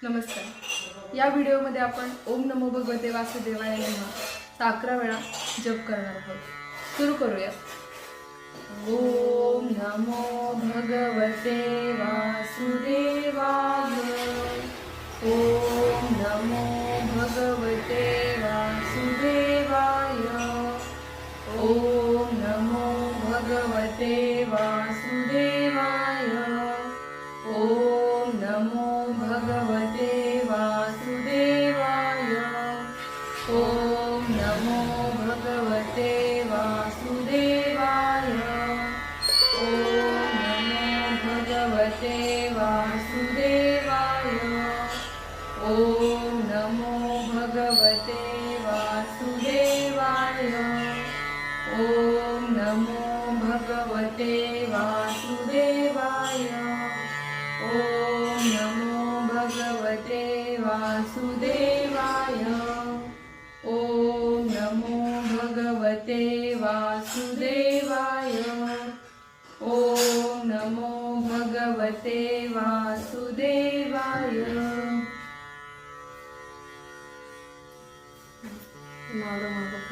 नमस्कार। या व्हिडिओमध्ये आपण ओम नमो भगवते वासुदेवाय नमः 11 वेळा जप करणार आहोत। सुरू करूया। ओम नमो भगवते वासुदेवाय। ओम नमो भगवते वासुदेवाय। ओम नमो भगवते वासुदेवाय। ओम नमो भगवते वासुदेवाय। ओम नमो भगवते वासुदेवाय। ओम नमो भगवते वासुदेवाय। ओम नमो भगवते वासुदेवाय। ओम नमो भगवते वासुदेवाय। ओम नमो भगवते वासुदेवाय। ओम नमो भगवते वासुदेवाय। ओम नमो भगवते वासुदेवाय। मागं मागं